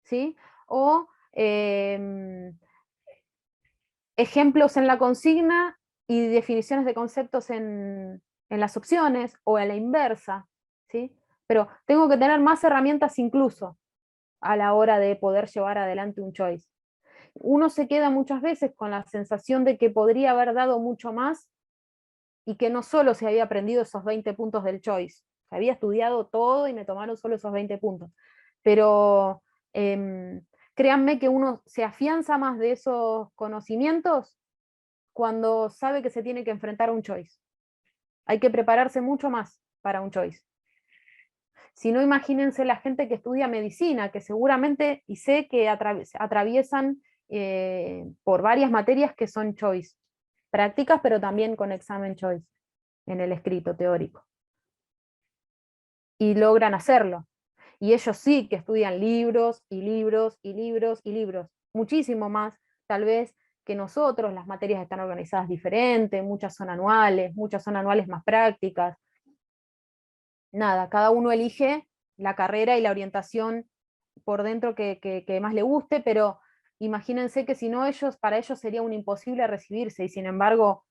¿sí? O ejemplos en la consigna y definiciones de conceptos en las opciones, o a la inversa, ¿sí? Pero tengo que tener más herramientas incluso a la hora de poder llevar adelante un choice. Uno se queda muchas veces con la sensación de que podría haber dado mucho más y que no solo se había aprendido esos 20 puntos del choice, se había estudiado todo y me tomaron solo esos 20 puntos. Pero créanme que uno se afianza más de esos conocimientos cuando sabe que se tiene que enfrentar a un choice. Hay que prepararse mucho más para un choice. Si no, imagínense la gente que estudia medicina, que seguramente, y sé que atraviesan por varias materias que son choice, prácticas, pero también con examen choice, en el escrito teórico. Y logran hacerlo. Y ellos sí que estudian libros, y libros, y libros, y libros. Muchísimo más, tal vez, que nosotros. Las materias están organizadas diferente, muchas son anuales más prácticas. Nada, cada uno elige la carrera y la orientación por dentro que más le guste, pero imagínense que si no, para ellos sería un imposible recibirse, y sin embargo,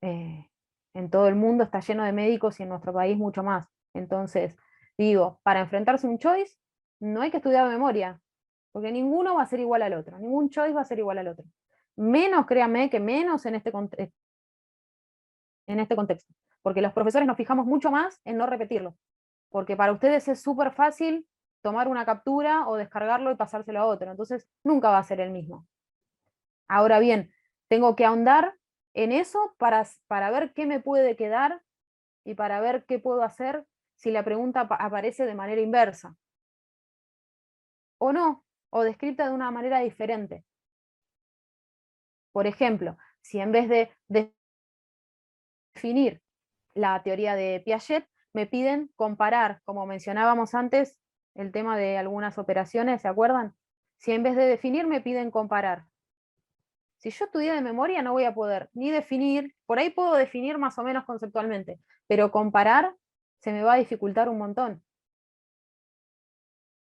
en todo el mundo está lleno de médicos y en nuestro país mucho más. Entonces, digo, para enfrentarse a un choice, no hay que estudiar de memoria, porque ninguno va a ser igual al otro, ningún choice va a ser igual al otro. Menos, créanme, que menos en este contexto, porque los profesores nos fijamos mucho más en no repetirlo, porque para ustedes es súper fácil tomar una captura o descargarlo y pasárselo a otro, entonces nunca va a ser el mismo. Ahora bien, tengo que ahondar en eso para ver qué me puede quedar y para ver qué puedo hacer si la pregunta aparece de manera inversa. O no, o descrita de una manera diferente. Por ejemplo, si en vez de definir la teoría de Piaget, me piden comparar, como mencionábamos antes, el tema de algunas operaciones, ¿se acuerdan? Si en vez de definir me piden comparar. Si yo estudié de memoria no voy a poder ni definir, por ahí puedo definir más o menos conceptualmente, pero comparar se me va a dificultar un montón.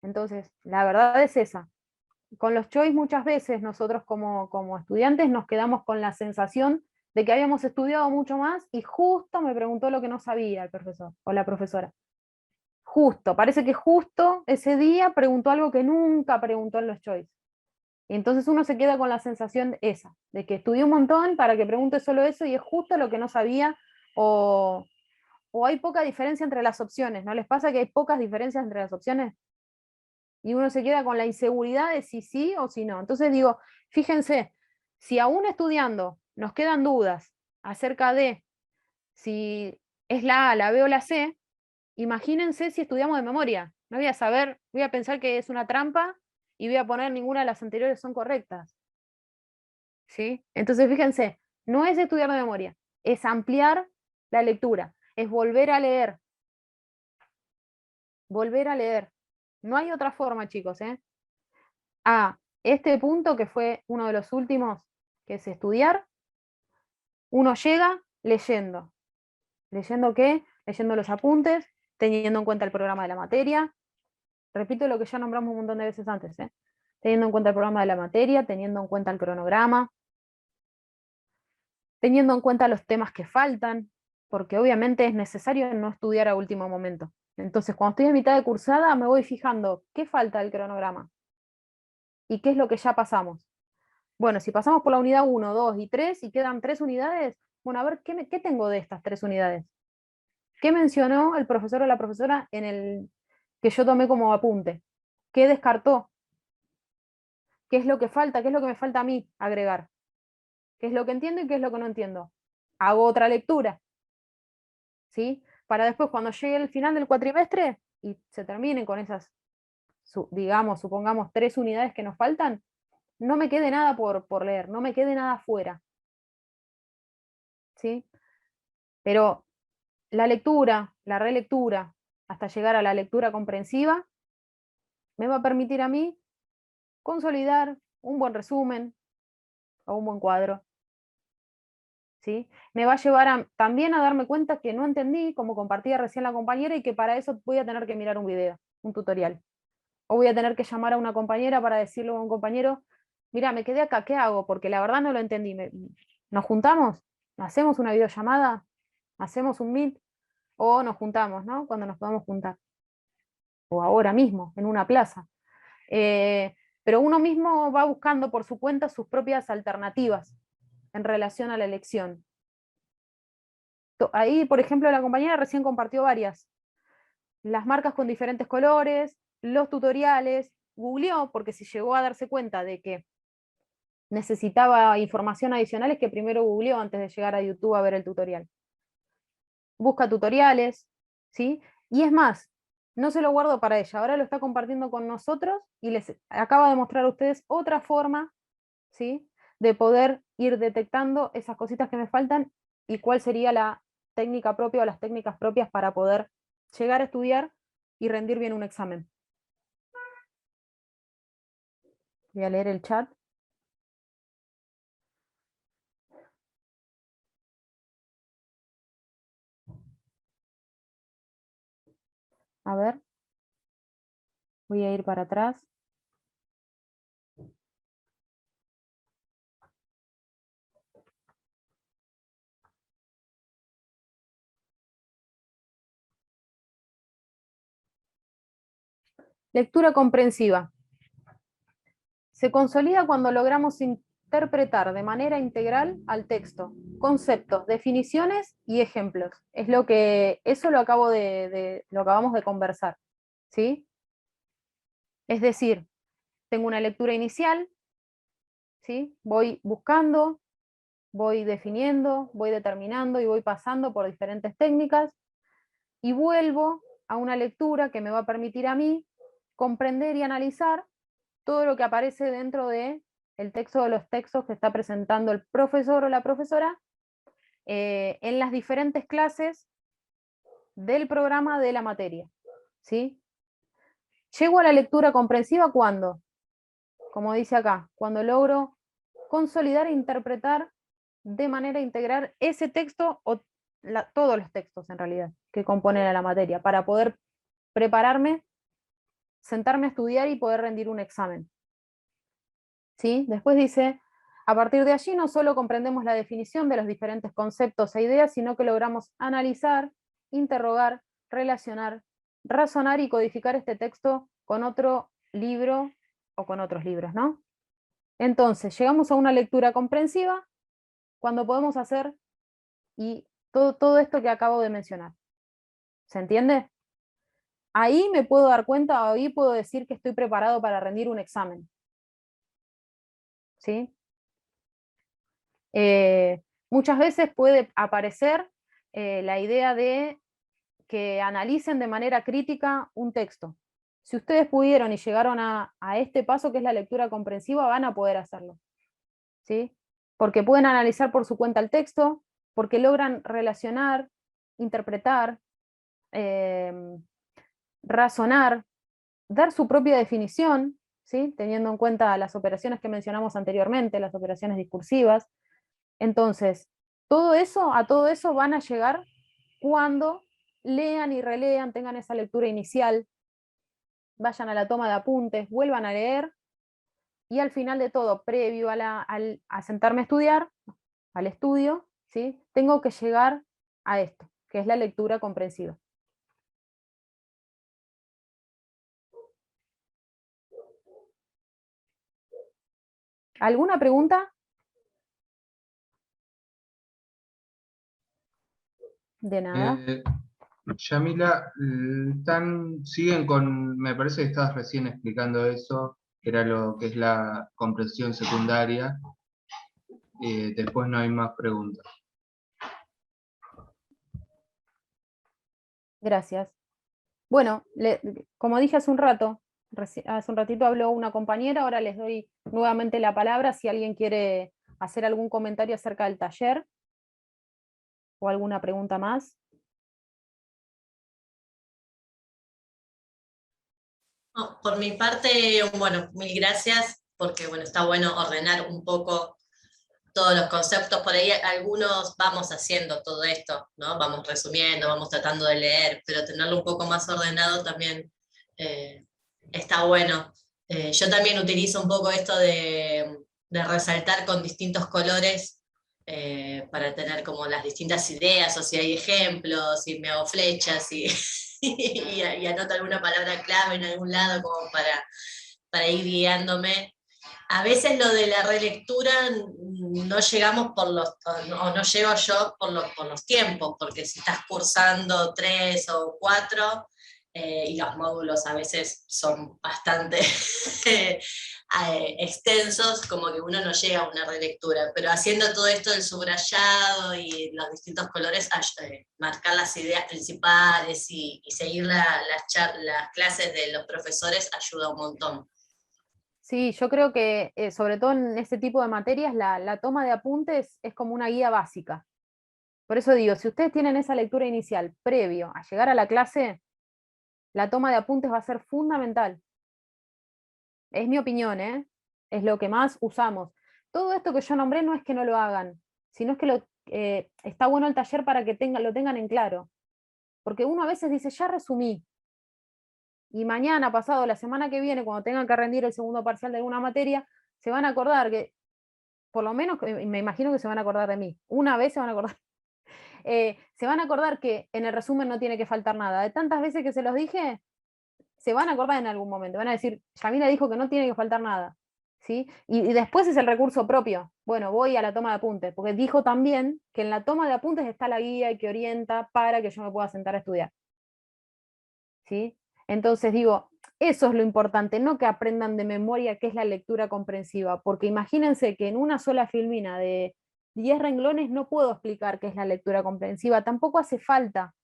Entonces, la verdad es esa. Con los choice muchas veces nosotros como estudiantes nos quedamos con la sensación de que habíamos estudiado mucho más y justo me preguntó lo que no sabía el profesor o la profesora. Justo, parece que justo ese día preguntó algo que nunca preguntó en los choice. Y entonces uno se queda con la sensación esa, de que estudié un montón para que pregunte solo eso y es justo lo que no sabía, o hay poca diferencia entre las opciones. ¿No les pasa que hay pocas diferencias entre las opciones? Y uno se queda con la inseguridad de si sí o si no. Entonces digo, fíjense, si aún estudiando nos quedan dudas acerca de si es la A, la B o la C, imagínense si estudiamos de memoria. No voy a saber, voy a pensar que es una trampa y voy a poner ninguna de las anteriores son correctas. ¿Sí? Entonces fíjense, no es estudiar de memoria, es ampliar la lectura, es volver a leer. Volver a leer. No hay otra forma, chicos, ¿eh? A este punto, que fue uno de los últimos, que es estudiar, uno llega leyendo. ¿Leyendo qué? Leyendo los apuntes, teniendo en cuenta el programa de la materia. Repito lo que ya nombramos un montón de veces antes, ¿eh? Teniendo en cuenta el programa de la materia, teniendo en cuenta el cronograma, teniendo en cuenta los temas que faltan, porque obviamente es necesario no estudiar a último momento. Entonces, cuando estoy en mitad de cursada, me voy fijando qué falta del cronograma y qué es lo que ya pasamos. Bueno, si pasamos por la unidad 1, 2 y 3 y quedan 3 unidades, bueno, a ver, ¿qué tengo de estas 3 unidades? ¿Qué mencionó el profesor o la profesora en el que yo tomé como apunte? ¿Qué descartó? ¿Qué es lo que falta? ¿Qué es lo que me falta a mí agregar? ¿Qué es lo que entiendo y qué es lo que no entiendo? Hago otra lectura, ¿sí? Para después, cuando llegue el final del cuatrimestre y se terminen con esas, digamos, supongamos 3 unidades que nos faltan, no me quede nada por leer, no me quede nada fuera. ¿Sí? Pero la lectura, la relectura, hasta llegar a la lectura comprensiva, me va a permitir a mí consolidar un buen resumen o un buen cuadro. ¿Sí? Me va a llevar también a darme cuenta que no entendí, como compartía recién la compañera, y que para eso voy a tener que mirar un video, un tutorial. O voy a tener que llamar a una compañera para decirle a un compañero, mira, me quedé acá, ¿qué hago? Porque la verdad no lo entendí. ¿Nos juntamos? ¿Hacemos una videollamada? ¿Hacemos un meet? O nos juntamos, ¿no? Cuando nos podamos juntar. O ahora mismo, en una plaza. Pero uno mismo va buscando por su cuenta sus propias alternativas en relación a la elección. Ahí, por ejemplo, la compañera recién compartió varias. Las marcas con diferentes colores, los tutoriales, googleó, porque si llegó a darse cuenta de que necesitaba información adicional, es que primero googleó antes de llegar a YouTube a ver el tutorial. Busca tutoriales, ¿sí? Y es más, no se lo guardo para ella, ahora lo está compartiendo con nosotros y les acaba de mostrar a ustedes otra forma, ¿sí?, de poder ir detectando esas cositas que me faltan y cuál sería la técnica propia o las técnicas propias para poder llegar a estudiar y rendir bien un examen. Voy a leer el chat. A ver. Voy a ir para atrás. Lectura comprensiva. Se consolida cuando logramos interpretar de manera integral al texto, conceptos, definiciones y ejemplos. Eso lo acabamos de conversar, ¿sí? Es decir, tengo una lectura inicial, ¿sí? Voy buscando, voy definiendo, voy determinando y voy pasando por diferentes técnicas y vuelvo a una lectura que me va a permitir a mí comprender y analizar todo lo que aparece dentro de el texto de los textos que está presentando el profesor o la profesora en las diferentes clases del programa de la materia, ¿sí? Llego a la lectura comprensiva cuando, como dice acá, cuando logro consolidar e interpretar de manera integral ese texto o todos los textos en realidad que componen a la materia, para poder prepararme, sentarme a estudiar y poder rendir un examen. ¿Sí? Después dice, a partir de allí no solo comprendemos la definición de los diferentes conceptos e ideas, sino que logramos analizar, interrogar, relacionar, razonar y codificar este texto con otro libro o con otros libros, ¿no? Entonces, llegamos a una lectura comprensiva cuando podemos hacer y todo esto que acabo de mencionar. ¿Se entiende? Ahí me puedo dar cuenta, ahí puedo decir que estoy preparado para rendir un examen. ¿Sí? Muchas veces puede aparecer la idea de que analicen de manera crítica un texto. Si ustedes pudieron y llegaron a este paso que es la lectura comprensiva, van a poder hacerlo, ¿sí? Porque pueden analizar por su cuenta el texto, porque logran relacionar, interpretar, razonar, dar su propia definición, ¿sí?, teniendo en cuenta las operaciones que mencionamos anteriormente, las operaciones discursivas. Entonces, a todo eso van a llegar cuando lean y relean, tengan esa lectura inicial, vayan a la toma de apuntes, vuelvan a leer, y al final de todo, previo a sentarme a estudiar, al estudio, ¿sí?, tengo que llegar a esto, que es la lectura comprensiva. ¿Alguna pregunta? De nada. Yamila, siguen con, me parece que estabas recién explicando eso, que era lo que es la comprensión secundaria. Después no hay más preguntas. Gracias. Bueno, como dije hace un rato, hace un ratito habló una compañera, ahora les doy nuevamente la palabra si alguien quiere hacer algún comentario acerca del taller o alguna pregunta más. No, por mi parte, bueno, mil gracias, porque bueno, está bueno ordenar un poco todos los conceptos, por ahí algunos vamos haciendo todo esto, ¿no? Vamos resumiendo, vamos tratando de leer, pero tenerlo un poco más ordenado también está bueno. Yo también utilizo un poco esto de resaltar con distintos colores para tener como las distintas ideas, o si hay ejemplos, si me hago flechas y anoto alguna palabra clave en algún lado como para ir guiándome. A veces lo de la relectura no llegamos o no llego yo por los tiempos, porque si estás cursando 3 o 4, y los módulos a veces son bastante extensos, como que uno no llega a una relectura, pero haciendo todo esto del subrayado y los distintos colores, marcar las ideas principales y seguir las clases de los profesores ayuda un montón. Sí, yo creo que sobre todo en este tipo de materias la toma de apuntes es como una guía básica. Por eso digo, si ustedes tienen esa lectura inicial previo a llegar a la clase, la toma de apuntes va a ser fundamental. Es mi opinión, ¿eh? Es lo que más usamos. Todo esto que yo nombré no es que no lo hagan, sino es que está bueno el taller para que lo tengan en claro. Porque uno a veces dice, ya resumí, y mañana, pasado, la semana que viene, cuando tengan que rendir el segundo parcial de alguna materia, se van a acordar que, por lo menos me imagino que se van a acordar de mí, una vez se van a acordar. Se van a acordar que en el resumen no tiene que faltar nada. De tantas veces que se los dije, se van a acordar en algún momento. Van a decir, Yamila dijo que no tiene que faltar nada. ¿Sí? Y después es el recurso propio. Bueno, voy a la toma de apuntes, porque dijo también que en la toma de apuntes está la guía que orienta para que yo me pueda sentar a estudiar. ¿Sí? Entonces digo, eso es lo importante, no que aprendan de memoria qué es la lectura comprensiva, porque imagínense que en una sola filmina de 10 renglones no puedo explicar qué es la lectura comprensiva, tampoco hace falta,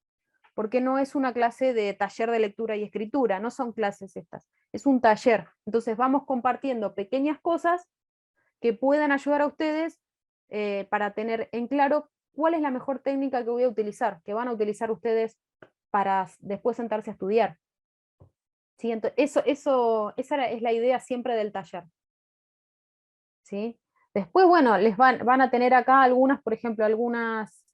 porque no es una clase de taller de lectura y escritura, no son clases estas, es un taller. Entonces vamos compartiendo pequeñas cosas que puedan ayudar a ustedes para tener en claro cuál es la mejor técnica que voy a utilizar, que van a utilizar ustedes para después sentarse a estudiar. ¿Sí? Entonces, esa es la idea siempre del taller. ¿Sí? Después, bueno, les van a tener acá algunas, por ejemplo, algunas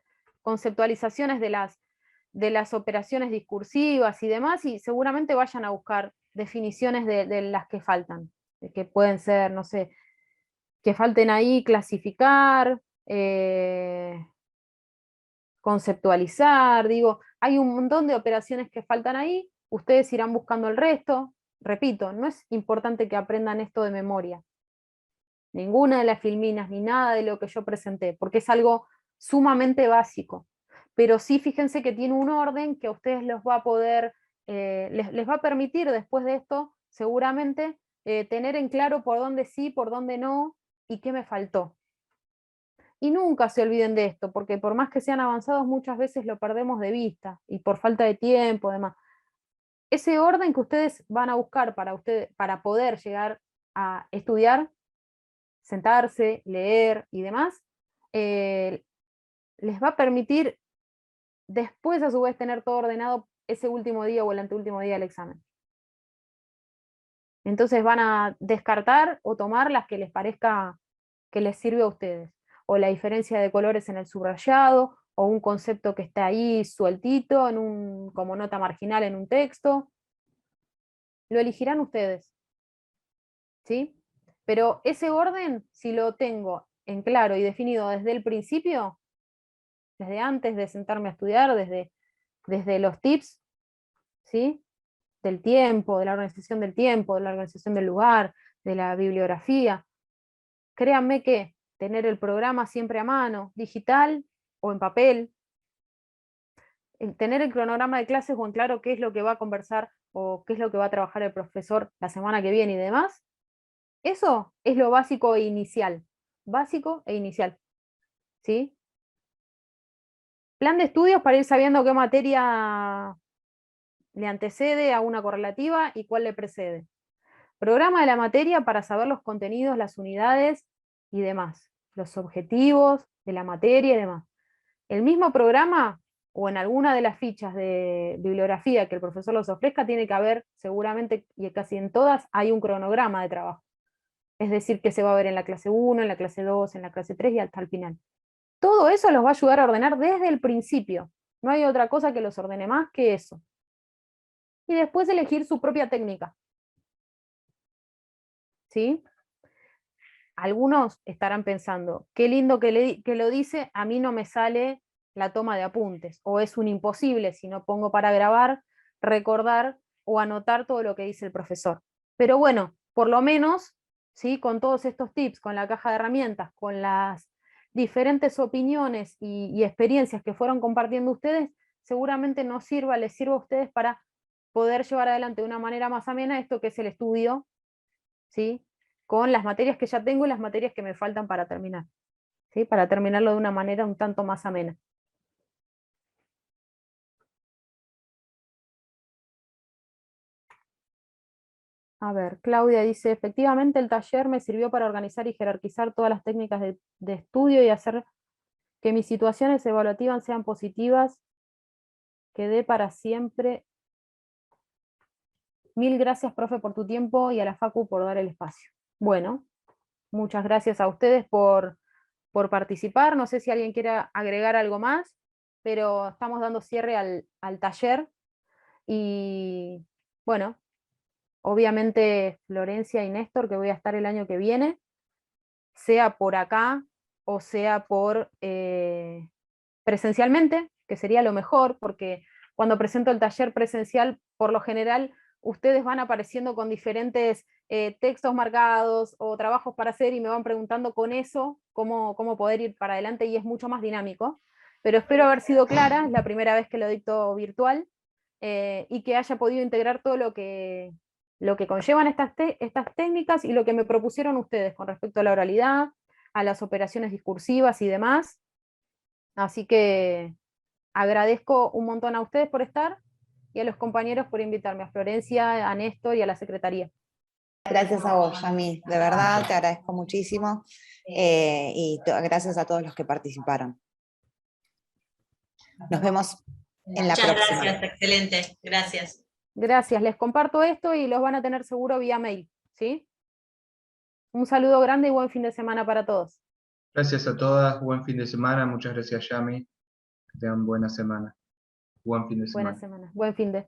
conceptualizaciones de las operaciones discursivas y demás, y seguramente vayan a buscar definiciones de las que faltan, que pueden ser, no sé, que falten ahí clasificar, conceptualizar, digo, hay un montón de operaciones que faltan ahí, ustedes irán buscando el resto. Repito, no es importante que aprendan esto de memoria, ninguna de las filminas ni nada de lo que yo presenté, porque es algo sumamente básico, pero sí fíjense que tiene un orden que a ustedes los va a poder, les va a permitir después de esto, seguramente, tener en claro por dónde sí, por dónde no, y qué me faltó. Y nunca se olviden de esto, porque por más que sean avanzados, muchas veces lo perdemos de vista, y por falta de tiempo, demás. Ese orden que ustedes van a buscar para poder llegar a estudiar, sentarse, leer y demás, les va a permitir después a su vez tener todo ordenado ese último día o el anteúltimo día del examen. Entonces van a descartar o tomar las que les parezca que les sirve a ustedes, o la diferencia de colores en el subrayado, o un concepto que está ahí sueltito como nota marginal en un texto. Lo elegirán ustedes, ¿sí? Pero ese orden, si lo tengo en claro y definido desde el principio, desde antes de sentarme a estudiar, desde los tips, ¿sí? Del tiempo, de la organización del tiempo, de la organización del lugar, de la bibliografía, créanme que tener el programa siempre a mano, digital o en papel, tener el cronograma de clases o en claro qué es lo que va a conversar o qué es lo que va a trabajar el profesor la semana que viene y demás, eso es lo básico e inicial. Básico e inicial. ¿Sí? Plan de estudios para ir sabiendo qué materia le antecede a una correlativa y cuál le precede. Programa de la materia para saber los contenidos, las unidades y demás. Los objetivos de la materia y demás. El mismo programa, o en alguna de las fichas de bibliografía que el profesor los ofrezca, tiene que haber, seguramente, y casi en todas, hay un cronograma de trabajo. Es decir, que se va a ver en la clase 1, en la clase 2, en la clase 3 y hasta el final. Todo eso los va a ayudar a ordenar desde el principio. No hay otra cosa que los ordene más que eso. Y después elegir su propia técnica. ¿Sí? Algunos estarán pensando, qué lindo que lo dice, a mí no me sale la toma de apuntes, o es un imposible si no pongo para grabar, recordar o anotar todo lo que dice el profesor. Pero bueno, por lo menos, ¿sí? Con todos estos tips, con la caja de herramientas, con las diferentes opiniones y experiencias que fueron compartiendo ustedes, seguramente les sirva a ustedes para poder llevar adelante de una manera más amena esto que es el estudio, ¿sí? Con las materias que ya tengo y las materias que me faltan para terminar, ¿sí? Para terminarlo de una manera un tanto más amena. A ver, Claudia dice, efectivamente el taller me sirvió para organizar y jerarquizar todas las técnicas de estudio y hacer que mis situaciones evaluativas sean positivas. Quedé para siempre. Mil gracias, profe, por tu tiempo y a la Facu por dar el espacio. Bueno, muchas gracias a ustedes por participar. No sé si alguien quiere agregar algo más, pero estamos dando cierre al taller. Y bueno, obviamente Florencia y Néstor, que voy a estar el año que viene, sea por acá o sea por presencialmente, que sería lo mejor, porque cuando presento el taller presencial, por lo general, ustedes van apareciendo con diferentes textos marcados o trabajos para hacer y me van preguntando con eso cómo poder ir para adelante y es mucho más dinámico. Pero espero haber sido clara, es la primera vez que lo dicto virtual, y que haya podido integrar todo lo que conllevan estas técnicas y lo que me propusieron ustedes con respecto a la oralidad, a las operaciones discursivas y demás. Así que agradezco un montón a ustedes por estar y a los compañeros por invitarme, a Florencia, a Néstor y a la Secretaría. Gracias a vos, Yami, de verdad te agradezco muchísimo y gracias a todos los que participaron. Nos vemos en la Muchas próxima. gracias, excelente, gracias. Gracias, les comparto esto y los van a tener seguro vía mail, ¿sí? Un saludo grande y buen fin de semana para todos. Gracias a todas, buen fin de semana, muchas gracias Yami, que tengan buena semana. Buen fin de semana. Buena semana, buen fin de